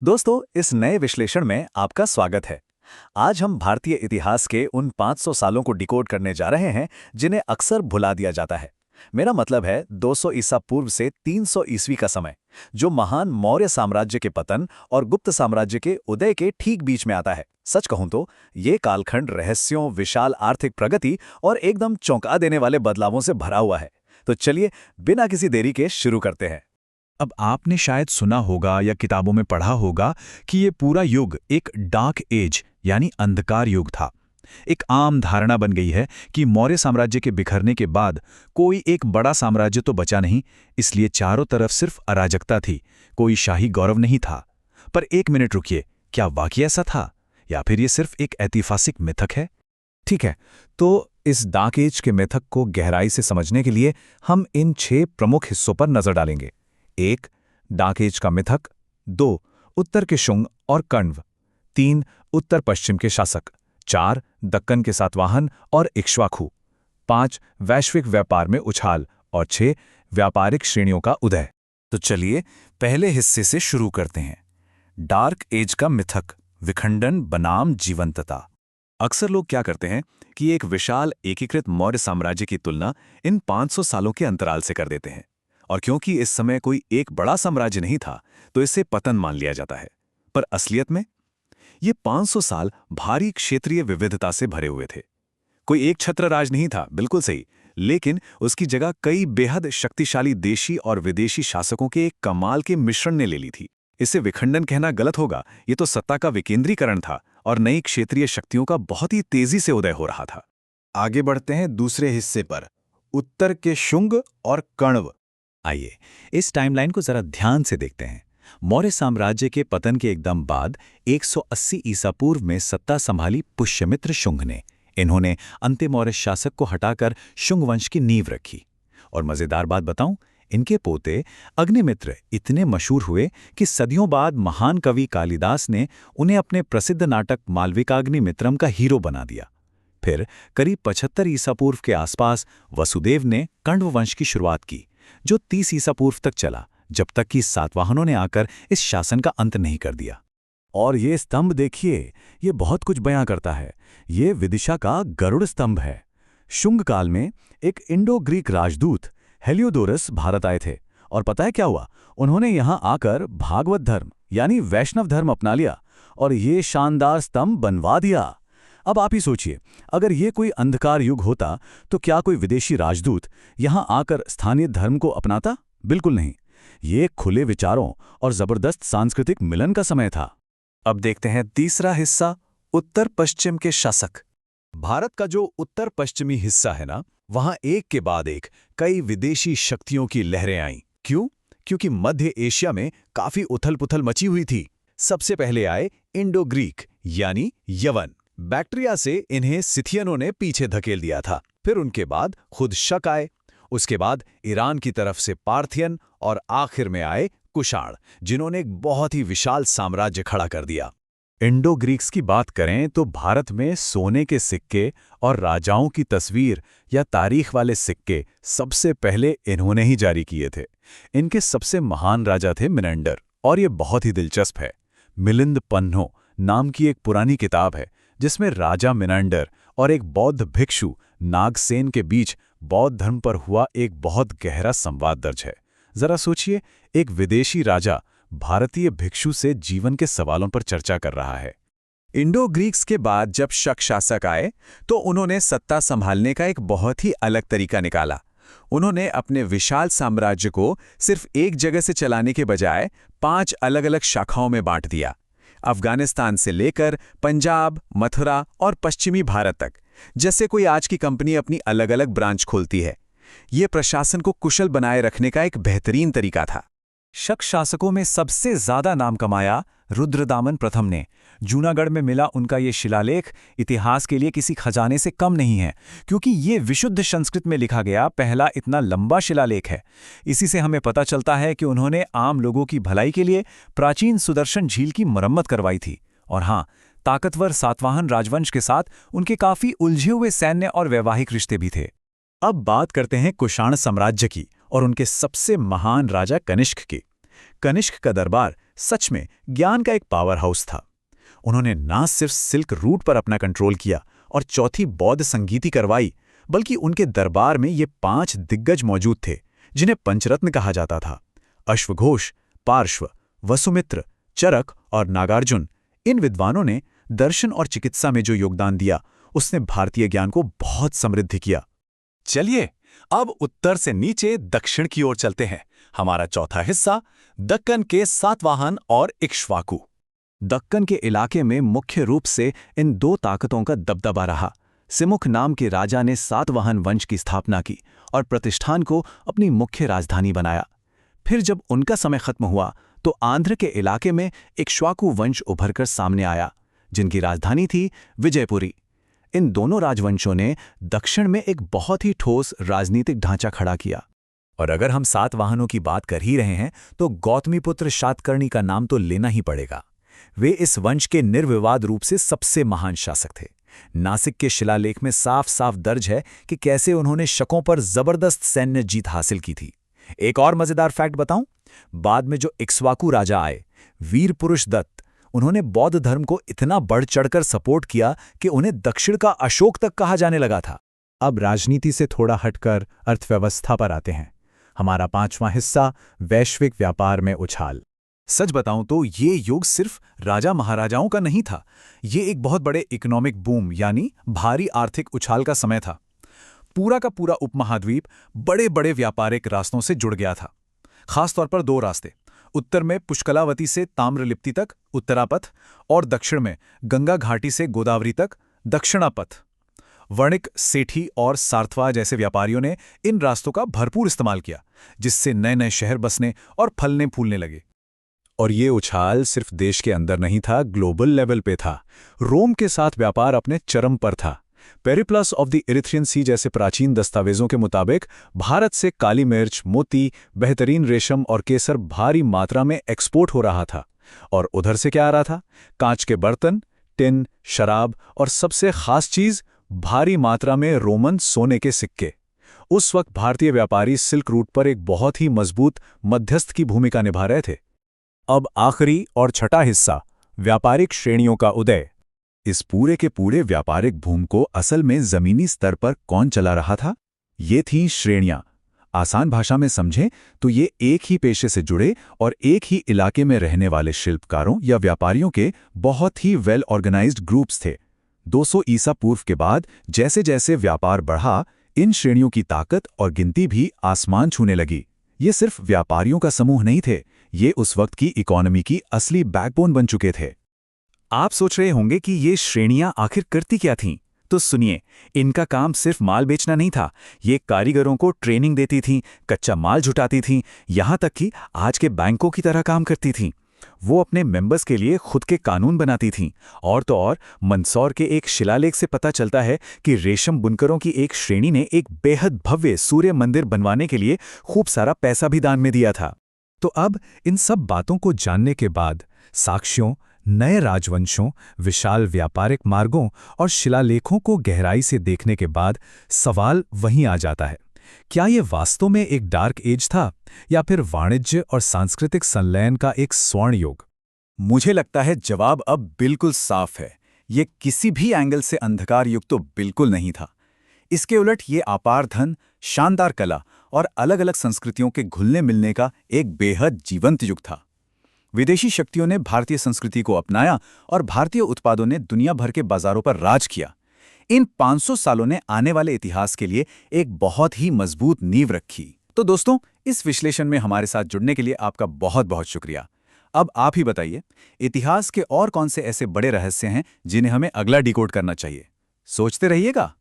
दोस्तों, इस नए विश्लेषण में आपका स्वागत है। आज हम भारतीय इतिहास के उन 500 सालों को डिकोड करने जा रहे हैं जिन्हें अक्सर भुला दिया जाता है। मेरा मतलब है 200 ईसा पूर्व से 300 ईस्वी का समय, जो महान मौर्य साम्राज्य के पतन और गुप्त साम्राज्य के उदय के ठीक बीच में आता है। सच कहूं तो ये कालखंड रहस्यों, विशाल आर्थिक प्रगति और एकदम चौंका देने वाले बदलावों से भरा हुआ है। तो चलिए, बिना किसी देरी के शुरू करते हैं। अब आपने शायद सुना होगा या किताबों में पढ़ा होगा कि ये पूरा युग एक डार्क एज यानी अंधकार युग था। एक आम धारणा बन गई है कि मौर्य साम्राज्य के बिखरने के बाद कोई एक बड़ा साम्राज्य तो बचा नहीं, इसलिए चारों तरफ सिर्फ अराजकता थी, कोई शाही गौरव नहीं था। पर एक मिनट रुकिए, क्या वाकई ऐसा था या फिर ये सिर्फ एक ऐतिहासिक मिथक है? ठीक है, तो इस डार्क एज के मिथक को गहराई से समझने के लिए हम इन 6 प्रमुख हिस्सों पर नजर डालेंगे। 1. डार्क एज का मिथक। 2. उत्तर के शुंग और कण्व। 3. उत्तर पश्चिम के शासक। 4. दक्कन के सातवाहन और इक्ष्वाकु। 5. वैश्विक व्यापार में उछाल और 6. व्यापारिक श्रेणियों का उदय। तो चलिए पहले हिस्से से शुरू करते हैं। डार्क एज का मिथक, विखंडन बनाम जीवंतता। अक्सर लोग क्या करते हैं कि एक विशाल एकीकृत मौर्य साम्राज्य की तुलना इन 500 सालों के अंतराल से कर देते हैं, और क्योंकि इस समय कोई एक बड़ा साम्राज्य नहीं था तो इसे पतन मान लिया जाता है। पर असलियत में ये 500 साल भारी क्षेत्रीय विविधता से भरे हुए थे। कोई एक छत्र राज नहीं था, बिल्कुल सही, लेकिन उसकी जगह कई बेहद शक्तिशाली देशी और विदेशी शासकों के एक कमाल के मिश्रण ने ले ली थी। इसे विखंडन कहना गलत होगा, ये तो सत्ता का विकेंद्रीकरण था और नई क्षेत्रीय शक्तियों का बहुत ही तेजी से उदय हो रहा था। आगे बढ़ते हैं दूसरे हिस्से पर, उत्तर के शुंग और कण्व। आइए इस टाइमलाइन को जरा ध्यान से देखते हैं। मौर्य साम्राज्य के पतन के एकदम बाद 180 ईसा पूर्व में सत्ता संभाली पुष्यमित्र शुंग ने। इन्होंने अंतिम मौर्य शासक को हटाकर शुंग वंश की नींव रखी। और मजेदार बात बताऊं, इनके पोते अग्निमित्र इतने मशहूर हुए कि सदियों बाद महान कवि कालिदास ने उन्हें अपने प्रसिद्ध नाटक मालविकाग्निमित्रम का हीरो बना दिया। फिर करीब 75 ईसा पूर्व के आसपास वसुदेव ने कण्व वंश की शुरुआत की, जो 30 ईसा पूर्व तक चला, जब तक कि सातवाहनों ने आकर इस शासन का अंत नहीं कर दिया। और ये स्तंभ देखिए, ये बहुत कुछ बयां करता है। ये विदिशा का गरुड़ स्तंभ है। शुंग काल में एक इंडो ग्रीक राजदूत हेलियोडोरस भारत आए थे, और पता है क्या हुआ? उन्होंने यहां आकर भागवत धर्म यानी वैष्णव धर्म अपना लिया और ये शानदार स्तंभ बनवा दिया। अब आप ही सोचिए, अगर ये कोई अंधकार युग होता तो क्या कोई विदेशी राजदूत यहां आकर स्थानीय धर्म को अपनाता? बिल्कुल नहीं। ये खुले विचारों और जबरदस्त सांस्कृतिक मिलन का समय था। अब देखते हैं तीसरा हिस्सा, उत्तर पश्चिम के शासक। भारत का जो उत्तर पश्चिमी हिस्सा है ना, वहां एक के बाद एक कई विदेशी शक्तियों की लहरें आईं। क्यों? क्योंकि मध्य एशिया में काफी उथल-पुथल मची हुई थी। सबसे पहले आए इंडो ग्रीक यानी यवन। बैक्ट्रिया से इन्हें सिथियनों ने पीछे धकेल दिया था। फिर उनके बाद खुद शक आए, उसके बाद ईरान की तरफ से पार्थियन, और आखिर में आए कुषाण, जिन्होंने एक बहुत ही विशाल साम्राज्य खड़ा कर दिया। इंडो ग्रीक्स की बात करें तो भारत में सोने के सिक्के और राजाओं की तस्वीर या तारीख वाले सिक्के सबसे पहले इन्होंने ही जारी किए थे। इनके सबसे महान राजा थे मिनंडर, और ये बहुत ही दिलचस्प है। मिलिंद पन्हो नाम की एक पुरानी किताब है जिसमें राजा मिनंडर और एक बौद्ध भिक्षु नागसेन के बीच बौद्ध धर्म पर हुआ एक बहुत गहरा संवाद दर्ज है। जरा सोचिए, एक विदेशी राजा भारतीय भिक्षु से जीवन के सवालों पर चर्चा कर रहा है। इंडो ग्रीक्स के बाद जब शक शासक आए तो उन्होंने सत्ता संभालने का एक बहुत ही अलग तरीका निकाला। उन्होंने अपने विशाल साम्राज्य को सिर्फ एक जगह से चलाने के बजाय 5 अलग-अलग शाखाओं में बांट दिया। अफगानिस्तान से लेकर पंजाब, मथुरा और पश्चिमी भारत तक, जैसे कोई आज की कंपनी अपनी अलग-अलग ब्रांच खोलती है। ये प्रशासन को कुशल बनाए रखने का एक बेहतरीन तरीका था। शक शासकों में सबसे ज्यादा नाम कमाया रुद्रदामन प्रथम ने। जूनागढ़ में मिला उनका ये शिलालेख इतिहास के लिए किसी खजाने से कम नहीं है, क्योंकि ये विशुद्ध संस्कृत में लिखा गया पहला इतना लंबा शिलालेख है। इसी से हमें पता चलता है कि उन्होंने आम लोगों की भलाई के लिए प्राचीन सुदर्शन झील की मरम्मत करवाई थी। और हाँ, ताकतवर सातवाहन राजवंश के साथ उनके काफी उलझे हुए सैन्य और वैवाहिक रिश्ते भी थे। अब बात करते हैं कुषाण साम्राज्य की और उनके सबसे महान राजा कनिष्क की। कनिष्क का दरबार सच में ज्ञान का एक पावर हाउस था। उन्होंने ना सिर्फ सिल्क रूट पर अपना कंट्रोल किया और चौथी बौद्ध संगीति करवाई, बल्कि उनके दरबार में ये 5 दिग्गज मौजूद थे जिन्हें पंचरत्न कहा जाता था। अश्वघोष, पार्श्व, वसुमित्र, चरक और नागार्जुन। इन विद्वानों ने दर्शन और चिकित्सा में जो योगदान दिया, उसने भारतीय ज्ञान को बहुत समृद्ध किया। चलिए अब उत्तर से नीचे दक्षिण की ओर चलते हैं। हमारा चौथा हिस्सा दक्कन के सातवाहन और इक्ष्वाकु। दक्कन के इलाके में मुख्य रूप से इन 2 ताकतों का दबदबा रहा। सिमुख नाम के राजा ने सातवाहन वंश की स्थापना की और प्रतिष्ठान को अपनी मुख्य राजधानी बनाया। फिर जब उनका समय खत्म हुआ तो आंध्र के इलाके में इक्ष्वाकु वंश उभरकर सामने आया, जिनकी राजधानी थी विजयपुरी। इन दोनों राजवंशों ने दक्षिण में एक बहुत ही ठोस राजनीतिक ढांचा खड़ा किया। और अगर हम सातवाहनों की बात कर ही रहे हैं तो गौतमीपुत्र शातकर्णी का नाम तो लेना ही पड़ेगा। वे इस वंश के निर्विवाद रूप से सबसे महान शासक थे। नासिक के शिलालेख में साफ साफ दर्ज है कि कैसे उन्होंने शकों पर जबरदस्त सैन्य जीत हासिल की थी। एक और मजेदार फैक्ट बताऊं, बाद में जो इक्ष्वाकु राजा आए, वीर पुरुष दत्त, उन्होंने बौद्ध धर्म को इतना बढ़ चढ़कर सपोर्ट किया कि उन्हें दक्षिण का अशोक तक कहा जाने लगा था। अब राजनीति से थोड़ा हटकर अर्थव्यवस्था पर आते हैं। हमारा 5वां हिस्सा वैश्विक व्यापार में उछाल। सच बताऊं तो ये युग सिर्फ राजा महाराजाओं का नहीं था, ये एक बहुत बड़े इकोनॉमिक बूम यानी भारी आर्थिक उछाल का समय था। पूरा का पूरा उपमहाद्वीप बड़े बड़े व्यापारिक रास्तों से जुड़ गया था। खासतौर पर 2 रास्ते, उत्तर में पुष्कलावती से ताम्रलिप्ति तक उत्तरापथ और दक्षिण में गंगा घाटी से गोदावरी तक दक्षिणापथ। वणिक, सेठी और सार्थवा जैसे व्यापारियों ने इन रास्तों का भरपूर इस्तेमाल किया, जिससे नए नए शहर बसने और फलने फूलने लगे। और ये उछाल सिर्फ देश के अंदर नहीं था, ग्लोबल लेवल पे था। रोम के साथ व्यापार अपने चरम पर था। पेरिप्लस ऑफ द इरिथ्रियन सी जैसे प्राचीन दस्तावेजों के मुताबिक भारत से काली मिर्च, मोती, बेहतरीन रेशम और केसर भारी मात्रा में एक्सपोर्ट हो रहा था। और उधर से क्या आ रहा था? कांच के बर्तन, टिन, शराब और सबसे खास चीज भारी मात्रा में रोमन सोने के सिक्के। उस वक्त भारतीय व्यापारी सिल्क रूट पर एक बहुत ही मजबूत मध्यस्थ की भूमिका निभा रहे थे। अब आखिरी और छठा हिस्सा, व्यापारिक श्रेणियों का उदय। इस पूरे के पूरे व्यापारिक भूम को असल में जमीनी स्तर पर कौन चला रहा था? ये थीं श्रेणियां। आसान भाषा में समझें तो ये एक ही पेशे से जुड़े और एक ही इलाके में रहने वाले शिल्पकारों या व्यापारियों के बहुत ही वेल ऑर्गेनाइज्ड ग्रुप्स थे। 200 ईसा पूर्व के बाद जैसे जैसे व्यापार बढ़ा, इन श्रेणियों की ताकत और गिनती भी आसमान छूने लगी। ये सिर्फ व्यापारियों का समूह नहीं थे, ये उस वक्त की इकोनॉमी की असली बैकबोन बन चुके थे। आप सोच रहे होंगे कि ये श्रेणियां आखिर करती क्या थीं? तो सुनिए, इनका काम सिर्फ माल बेचना नहीं था। ये कारीगरों को ट्रेनिंग देती थीं, कच्चा माल जुटाती थीं, यहाँ तक कि आज के बैंकों की तरह काम करती थीं। वो अपने मेंबर्स के लिए खुद के कानून बनाती थीं। और तो और, मंदसौर के एक शिलालेख से पता चलता है कि रेशम बुनकरों की एक श्रेणी ने एक बेहद भव्य सूर्य मंदिर बनवाने के लिए खूब सारा पैसा भी दान में दिया था। तो अब इन सब बातों को जानने के बाद, साक्ष्यों, नए राजवंशों, विशाल व्यापारिक मार्गों और शिलालेखों को गहराई से देखने के बाद सवाल वहीं आ जाता है, क्या ये वास्तव में एक डार्क एज था या फिर वाणिज्य और सांस्कृतिक संलयन का एक स्वर्ण युग? मुझे लगता है जवाब अब बिल्कुल साफ है। ये किसी भी एंगल से अंधकार युग तो बिल्कुल नहीं था। इसके उलट ये अपार धन, शानदार कला और अलग अलग संस्कृतियों के घुलने मिलने का एक बेहद जीवंत युग था। विदेशी शक्तियों ने भारतीय संस्कृति को अपनाया और भारतीय उत्पादों ने दुनिया भर के बाजारों पर राज किया। इन 500 सालों ने आने वाले इतिहास के लिए एक बहुत ही मजबूत नींव रखी। तो दोस्तों, इस विश्लेषण में हमारे साथ जुड़ने के लिए आपका बहुत बहुत शुक्रिया। अब आप ही बताइए, इतिहास के और कौन से ऐसे बड़े रहस्य हैं जिन्हें हमें अगला डिकोड करना चाहिए? सोचते रहिएगा।